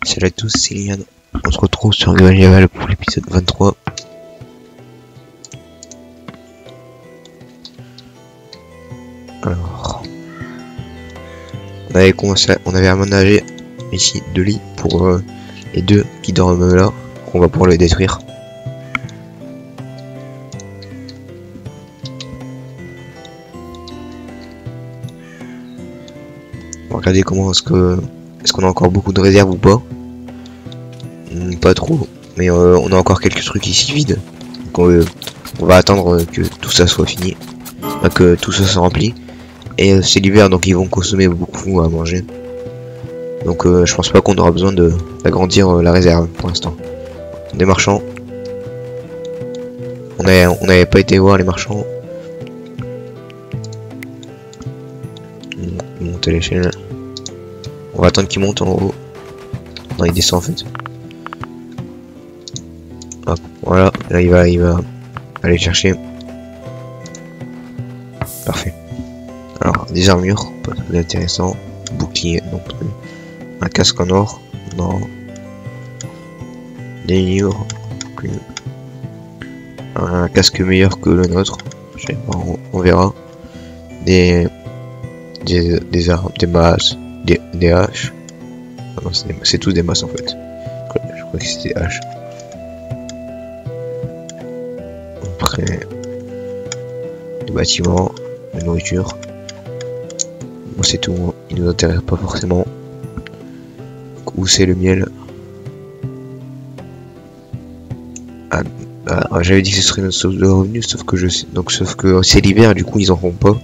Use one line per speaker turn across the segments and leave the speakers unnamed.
Salut à tous, c'est Liane. On se retrouve sur Gaval pour l'épisode 23. Alors, on avait aménagé ici 2 lits pour les deux qui dorment là. On va pouvoir les détruire. On va regarder comment est-ce qu'on a encore beaucoup de réserves ou pas. Pas trop, mais on a encore quelques trucs ici vides. Donc on va attendre que tout ça soit fini, que tout ça soit rempli. Et c'est l'hiver, donc ils vont consommer beaucoup à manger. Donc je pense pas qu'on aura besoin d'agrandir la réserve pour l'instant. Des marchands. On n'avait pas été voir les marchands. Monter l'échelle. On va attendre qu'ils montent en haut. Non, il descend en fait. Hop, voilà, là il va aller chercher. Parfait. Alors, des armures, pas très intéressant. Bouclier non plus. Un casque en or, non. Des livres, plus. Un casque meilleur que le nôtre, je sais pas, on verra. Des armes, des masses, des haches. Ah non, c'est tous des masses en fait. Je crois que c'était haches. Après, des bâtiments, de nourriture. Bon, c'est tout, il nous intéresse pas forcément. Où c'est le miel? J'avais dit que ce serait notre source de revenus, sauf que sauf que c'est l'hiver, du coup ils en font pas.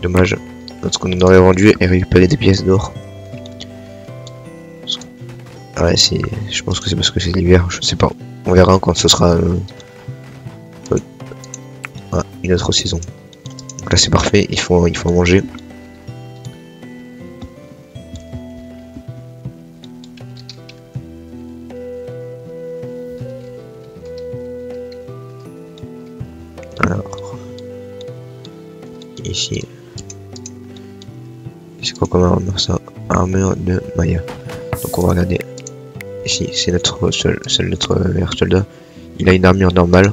Dommage, parce qu'on en aurait vendu et récupéré des pièces d'or. Ouais, je pense que c'est parce que c'est l'hiver, je sais pas. On verra quand ce sera une autre saison. Donc là c'est parfait, il faut manger. Alors ici c'est quoi comme armure ça? Armure de Maya. Donc on va regarder. Ici c'est notre meilleur soldat. Il a une armure normale.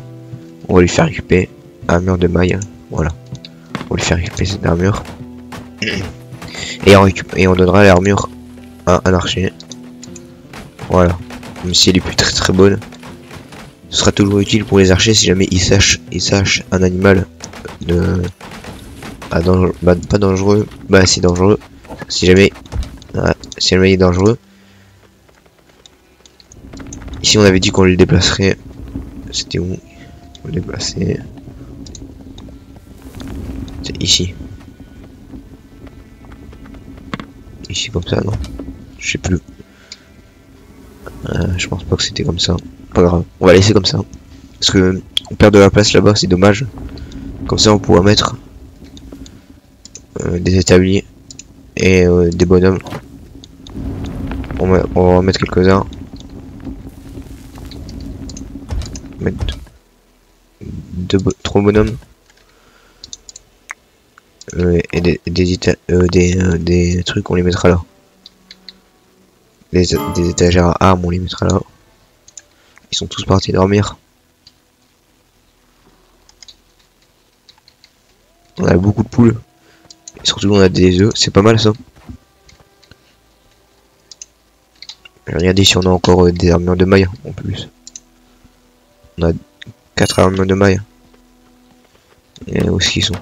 On va lui faire récupérer armure de Maya. Voilà. On va lui faire récupérer cette armure. Et on donnera l'armure à un archer. Voilà. Même si elle est plus très bonne. Ce sera toujours utile pour les archers si jamais ils sachent un animal pas dangereux. Bah c'est dangereux. Si jamais il est dangereux. Ici on avait dit qu'on le déplacerait. C'était où? On le déplaçait. C'est ici. Ici comme ça, non? Je sais plus. Je pense pas que c'était comme ça. Pas grave, on va laisser comme ça. Parce que on perd de la place là-bas, c'est dommage. Comme ça on pourra mettre des établis et des bonhommes. On va en mettre quelques-uns. Mettre 3 bonhommes. Et des trucs, on les mettra là. Des étagères à armes, on les mettra là. Ils sont tous partis dormir. On a beaucoup de poules. Et surtout on a des œufs, c'est pas mal ça. Regardez si on a encore des armures de maille en plus. On a 4 armures de maille. Et où est-ce qu'ils sont?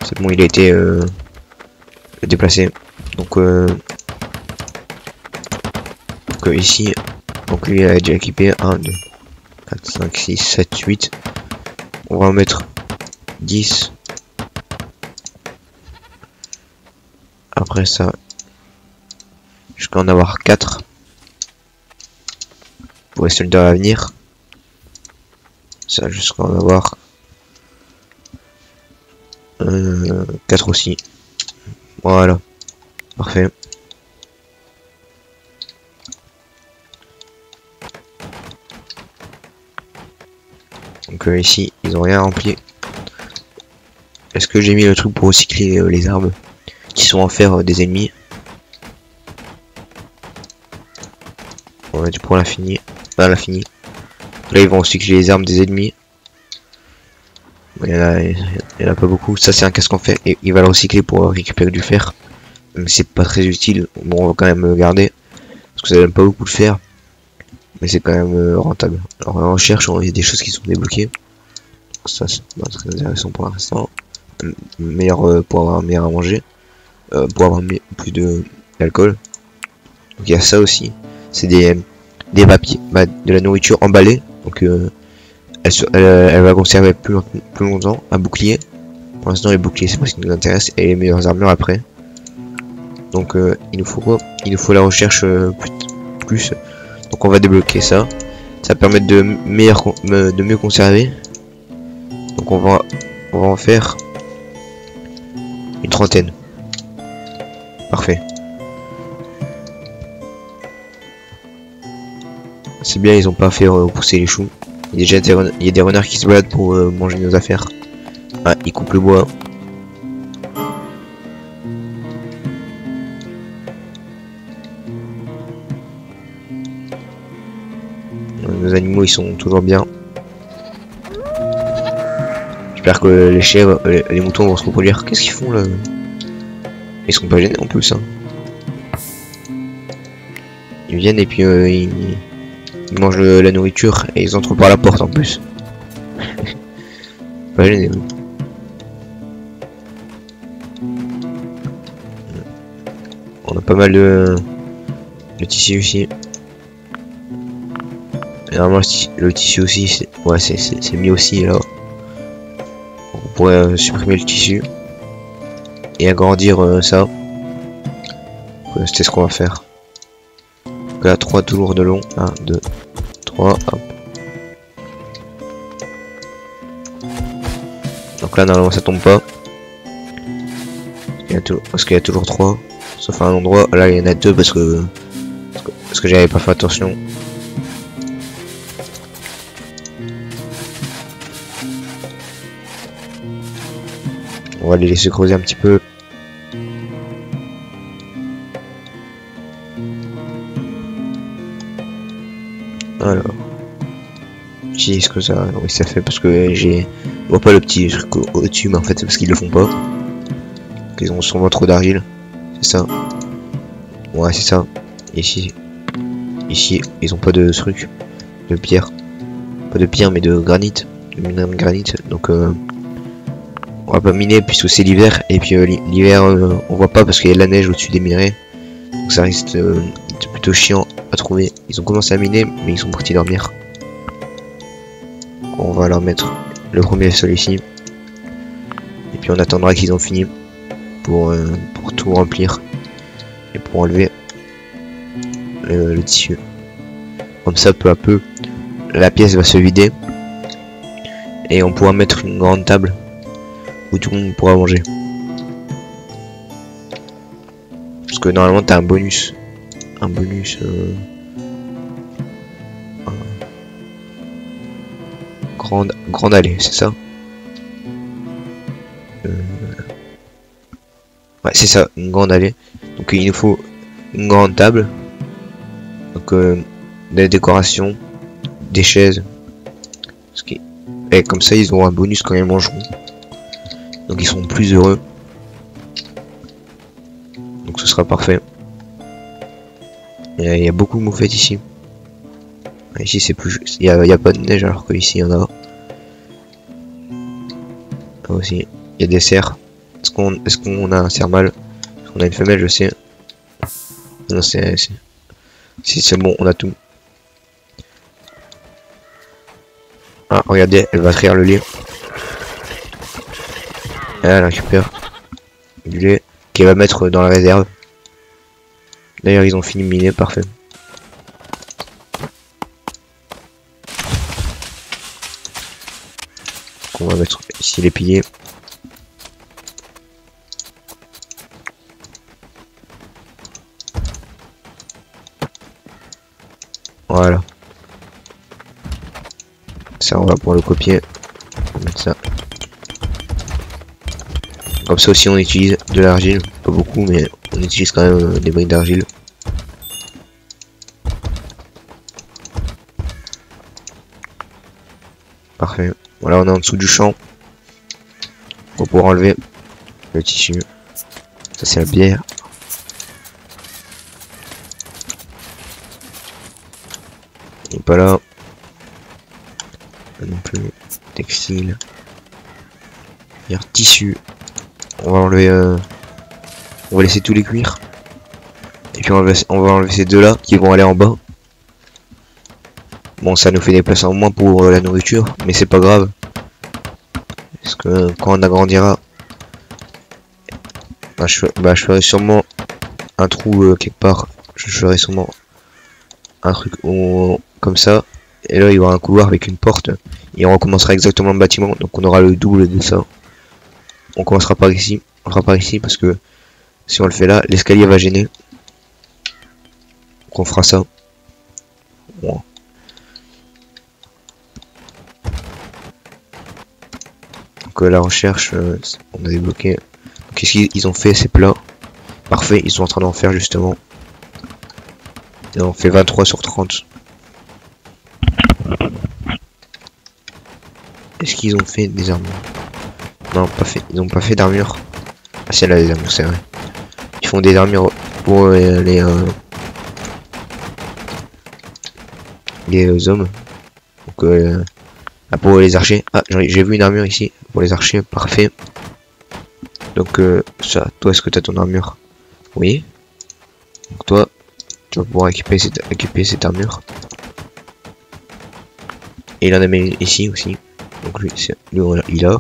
C'est bon, il a été déplacé. Donc ici, donc lui il a déjà équipé 1, 2, 4, 5, 6, 7, 8. On va en mettre 10. Après ça, jusqu'à en avoir 4 pour les soldats à venir. Ça jusqu'à en avoir 4 aussi. Voilà, parfait. Donc ici ils ont rien rempli. est-ce que j'ai mis le truc pour recycler les armes qui sont en fer des ennemis? On va du pour l'infini. Ah, l'infini. Là ils vont recycler les armes des ennemis. Il y en a pas beaucoup. Ça c'est un casque en fer et il va le recycler pour récupérer du fer. Mais c'est pas très utile. Bon, on va quand même le garder parce que ça donne pas beaucoup de fer. Mais c'est quand même rentable. Alors en recherche, il y a des choses qui sont débloquées. Donc, ça c'est pas très intéressant pour l'instant. Meilleur pour avoir meilleur à manger. Pour avoir plus d'alcool. Donc il y a ça aussi. C'est des papiers, de la nourriture emballée. Donc elle va conserver plus longtemps. Un bouclier. Pour l'instant les boucliers c'est pas ce qui nous intéresse. Et les meilleures armures après. Donc il nous faut quoi? Il nous faut la recherche plus. Donc on va débloquer ça. Ça permet de mieux conserver. Donc on va en faire une trentaine. Parfait. C'est bien, ils ont pas fait repousser les choux. Il y a des renards qui se baladent pour manger nos affaires. Ah, ils coupent le bois. Nos animaux ils sont toujours bien. J'espère que les chèvres, les moutons vont se reproduire. Qu'est-ce qu'ils font là? Ils sont pas gênés en plus. Hein. Ils viennent et puis ils mangent la nourriture et ils entrent par la porte en plus. Pas gênés. On a pas mal de tissu ici. Et normalement le tissu aussi, c'est mis aussi là. On pourrait supprimer le tissu et agrandir ça. C'était ce qu'on va faire. Donc là 3 tours de long. 1, 2, 3, hop. Donc là normalement ça tombe pas. Parce qu'il y a toujours 3. Sauf à un endroit. Là il y en a 2 parce que j'avais pas fait attention. On va les laisser creuser un petit peu. Alors, j'utilise que ça, oui ça fait parce que je vois pas le petit truc au-dessus, mais en fait c'est parce qu'ils le font pas. Ils ont sûrement trop d'argile, c'est ça. Ouais c'est ça. Ici ils ont pas de truc, de pierre, pas de pierre mais de granit, de minerai de granit. Donc on va pas miner puisque c'est l'hiver et puis l'hiver on voit pas parce qu'il y a de la neige au-dessus des minerais. Donc ça risque d'être plutôt chiant à trouver. Ils ont commencé à miner mais ils sont partis dormir. On va leur mettre le premier sol ici. Et puis on attendra qu'ils ont fini pour tout remplir. Et pour enlever le tissu. Comme ça peu à peu la pièce va se vider. Et on pourra mettre une grande table où tout le monde pourra manger. Parce que normalement t'as un bonus. Grande allée, c'est ça? Ouais c'est ça, une grande allée. Donc il nous faut une grande table. Donc des décorations, des chaises. Et comme ça ils auront un bonus quand ils mangeront. Donc ils seront plus heureux. Donc ce sera parfait. Il y a beaucoup de moufettes ici. Ici c'est plus, il y a pas de neige alors que ici il y en a. Là aussi il y a des cerfs. Est-ce qu'on a un cerf mâle? Est-ce qu'on a une femelle? Je sais. Non c'est bon, on a tout. Ah regardez, elle va traire le lait. Elle récupère du lait qu'elle va mettre dans la réserve. D'ailleurs ils ont fini de miner, parfait. Donc, on va mettre ici les piliers. Voilà. Ça on va pour le copier. On va mettre ça. Comme ça aussi on utilise de l'argile, pas beaucoup mais on utilise quand même des briques d'argile. Parfait. Voilà, on est en dessous du champ. On va pouvoir enlever le tissu. Ça c'est la bière. Et pas là. Pas non plus. Textile. Bière, tissu. On va enlever. On va laisser tous les cuirs. Et puis on va enlever ces deux là qui vont aller en bas. Bon, ça nous fait des places en moins pour la nourriture, mais c'est pas grave. Parce que quand on agrandira, je ferai sûrement un trou quelque part. Je ferai sûrement un truc comme ça. Et là, il y aura un couloir avec une porte. Et on recommencera exactement le bâtiment. Donc on aura le double de ça. On commencera par ici. On fera par ici parce que si on le fait là, l'escalier va gêner. Donc on fera ça. Bon. Donc la recherche, on a débloqué. Qu'est-ce qu'ils ont fait ces plats? Parfait, ils sont en train d'en faire justement. Ils ont fait 23 sur 30. Est-ce qu'ils ont fait des armures? Non, pas fait. Ils ont pas fait d'armure. Ah si, elle a des armures, c'est vrai. Ils font des armures pour les hommes. Donc pour les archers. Ah, j'ai vu une armure ici. Pour les archers, parfait. Donc ça, toi, est-ce que tu as ton armure? Oui. Donc toi, tu vas pouvoir équiper cette armure. Et il en a mis ici aussi. Donc lui il a.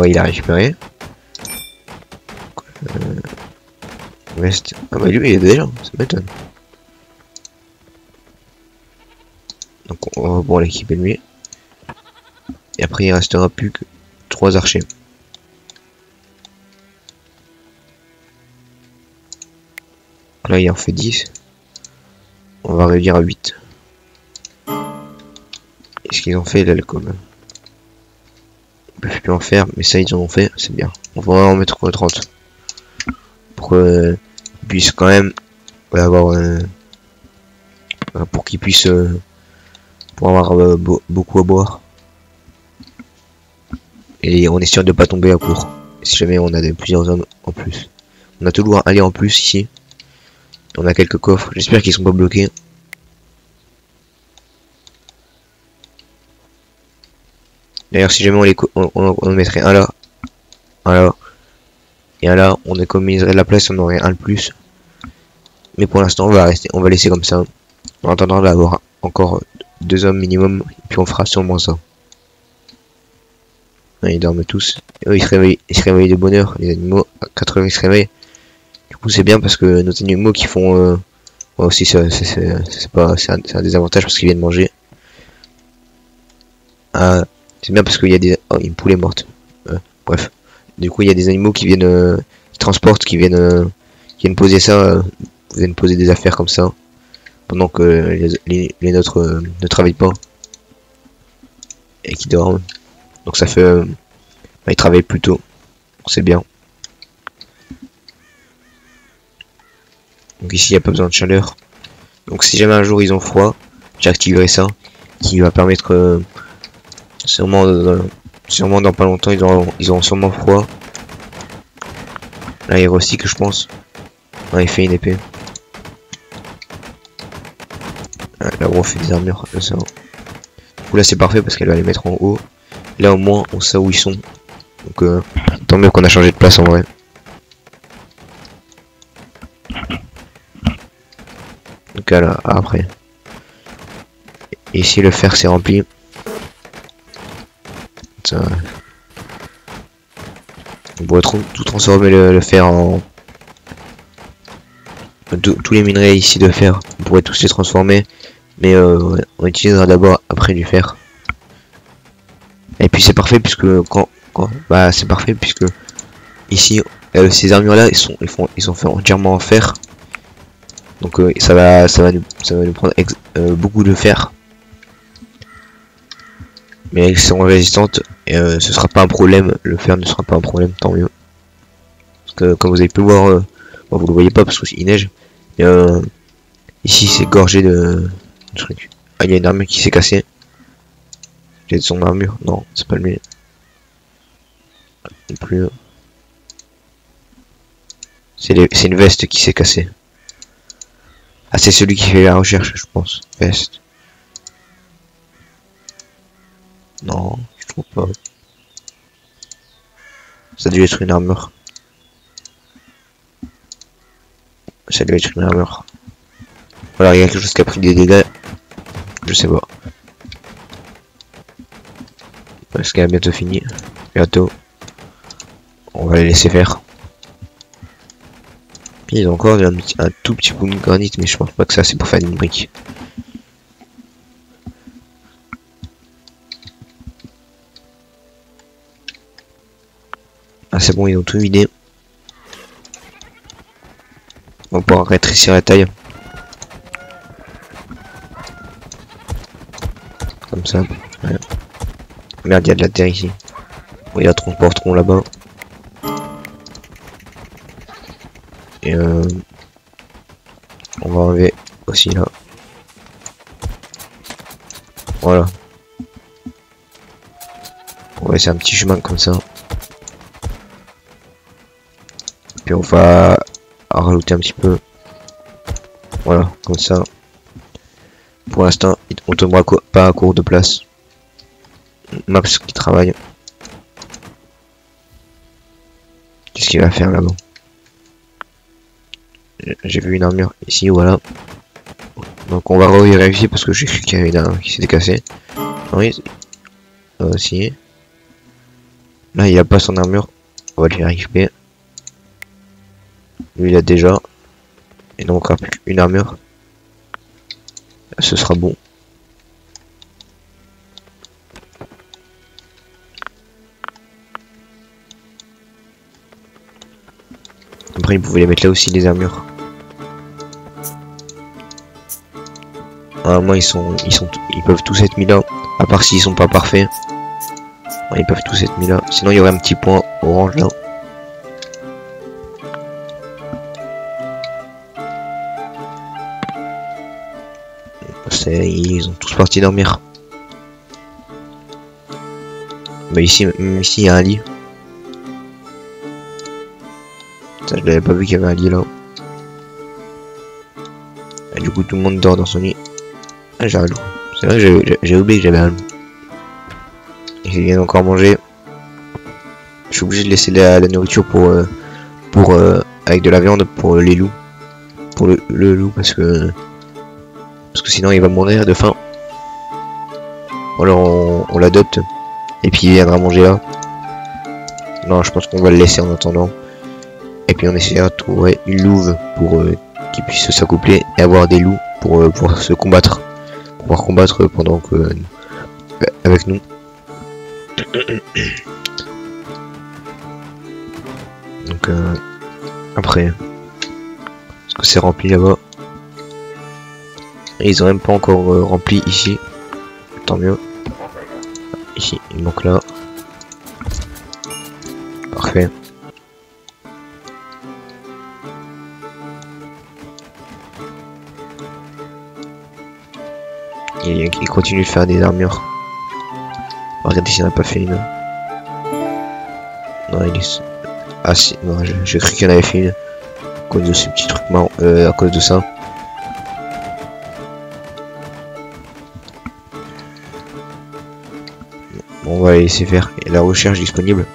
Il a récupéré. Reste. Ah bah lui il est déjà, ça m'étonne. Donc on va pouvoir l'équiper lui. Et après il restera plus que 3 archers. Là il en fait 10. On va réduire à 8. Est-ce qu'ils ont fait l'alcool? Ils peuvent plus en faire, mais ça ils en ont fait, c'est bien. On va en mettre 30. Pour qu'ils puissent quand même avoir pour qu'ils puissent pour avoir beaucoup à boire. Et on est sûr de pas tomber à court. Si jamais on a plusieurs hommes en plus. On a toujours aller en plus ici. On a quelques coffres. J'espère qu'ils sont pas bloqués. D'ailleurs, si jamais on mettrait un là, et un là, on économiserait de la place, on aurait un de plus. Mais pour l'instant, on va laisser comme ça. En attendant d'avoir encore 2 hommes minimum, et puis on fera sûrement ça. Ils dorment tous. Eux, ils se réveillent de bonne heure. Les animaux, à 4 heures, ils se réveillent. Du coup, c'est bien parce que nos animaux qui font aussi, c'est un désavantage parce qu'ils viennent manger. C'est bien parce qu'il y a des... Oh, une poule est morte. Bref. Du coup, il y a des animaux qui viennent... qui transportent, qui viennent poser ça. Vous viennent poser des affaires comme ça. Pendant que les nôtres ne travaillent pas. Et qui dorment. Donc ça fait... ils travaillent plus tôt. C'est bien. Donc ici, il n'y a pas besoin de chaleur. Donc si jamais un jour ils ont froid, j'activerai ça. Qui va permettre... sûrement dans pas longtemps, ils auront sûrement froid. Là, il recycle, je pense. Ah, il fait une épée. Ah, là, on fait des armures. Ça. Du coup, là, c'est parfait parce qu'elle va les mettre en haut. Là, au moins, on sait où ils sont. Donc, tant mieux qu'on a changé de place en vrai. Donc, là, après. Et ici, le fer s'est rempli. Ça... On pourrait tout transformer le fer en... Tous les minerais ici de fer, on pourrait tous les transformer. Mais on utilisera d'abord après du fer. Et puis c'est parfait puisque c'est parfait puisque ici ces armures là ils sont faits entièrement en fer. Donc ça va nous prendre beaucoup de fer. Mais elles sont résistantes Et ce sera pas un problème, le fer ne sera pas un problème, tant mieux. Parce que comme vous avez pu voir, bon, vous le voyez pas parce qu'il neige. Et, ici c'est gorgé de trucs. Ah, il y a une armure qui s'est cassée. J'ai de son armure. Non, c'est pas le mien. Non plus. C'est une veste qui s'est cassée. Ah, c'est celui qui fait la recherche, je pense. Veste. Non, je trouve pas. Ça doit être une armure. Ça doit être une armure. Voilà, il y a quelque chose qui a pris des dégâts. Je sais pas. Parce qu'elle a bientôt fini. Bientôt. On va les laisser faire. Ils ont encore un tout petit bout de granit, mais je pense pas que ça c'est pour faire une brique. Ah, c'est bon, ils ont tout vidé. On va pouvoir rétrécir la taille. Comme ça. Ouais. Merde, il y a de la terre ici. Bon, il y a transporteront là-bas. Et on va enlever aussi là. Voilà. On va laisser un petit chemin comme ça. Puis on va rajouter un petit peu. Voilà, comme ça. Pour l'instant, on tombera pas à court de place. Max qui travaille. Qu'est-ce qu'il va faire là-bas? J'ai vu une armure ici, voilà. Donc on va vérifier parce que j'ai cru qu'il y avait une armure qui s'était cassée. Oui, si. Là il a pas son armure. On va le vérifier. Lui il a déjà. Il n'en manquera plus qu'une armure. Ce sera bon. Après, ils pouvaient les mettre là aussi, les armures. Moi, ils peuvent tous être mis là. À part s'ils sont pas parfaits. Ouais, ils peuvent tous être mis là. Sinon, il y aurait un petit point orange là. Ils ont tous parti dormir. Mais ici, même ici, il y a un lit. Ça, je l'avais pas vu qu'il y avait un lit là. Et du coup, tout le monde dort dans son lit. Ah, j'ai un loup. C'est vrai que j'ai oublié que j'avais un loup. Il vient encore manger. Je suis obligé de laisser la nourriture pour avec de la viande pour les loups. Pour le loup parce que sinon il va mourir de faim. Ou alors on l'adopte et puis il viendra manger là. Non, je pense qu'on va le laisser en attendant. Et puis on essaiera de trouver une louve pour qu'il puisse s'accoupler et avoir des loups pour pouvoir se combattre. Pour pouvoir combattre pendant que avec nous. Donc après, est-ce que c'est rempli là-bas? Ils ont même pas encore rempli ici. Tant mieux. Ici, il manque là. Parfait. Et il continue de faire des armures. Regardez s'il n'a pas fait une. Non, il est... Ah si, non, j'ai cru qu'il y en avait fait une. À cause de ce petit truc marrant. À cause de ça. Bon, on va laisser faire. Et la recherche disponible.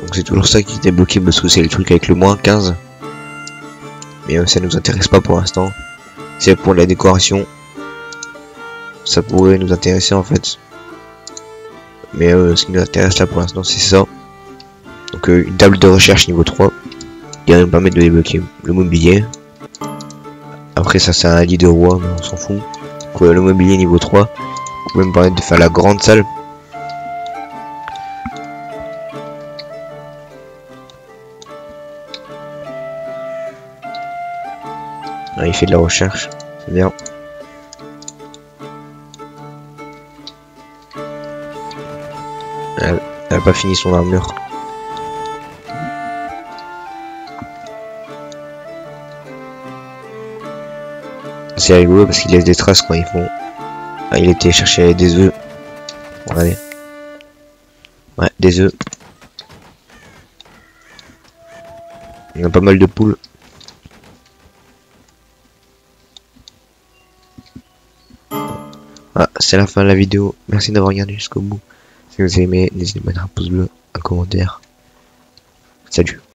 Donc c'est toujours ça qui était bloqué parce que c'est le truc avec le moins 15. Mais ça nous intéresse pas pour l'instant. C'est pour la décoration. Ça pourrait nous intéresser en fait. Mais ce qui nous intéresse là pour l'instant c'est ça. Donc une table de recherche niveau 3. Qui va nous permettre de débloquer le mobilier. Après ça c'est un lit de roi mais on s'en fout. Donc le mobilier niveau 3. Vous pouvez me permettre de faire la grande salle. Ah, il fait de la recherche. C'est bien. pas fini son armure. C'est rigolo parce qu'il laisse des traces quand ils font. Ah, il était chercher des œufs. Regardez. Ouais, des œufs. Il y a pas mal de poules. Ah, c'est la fin de la vidéo. Merci d'avoir regardé jusqu'au bout. Si vous avez aimé, n'hésitez pas à mettre un pouce bleu, un commentaire. Salut.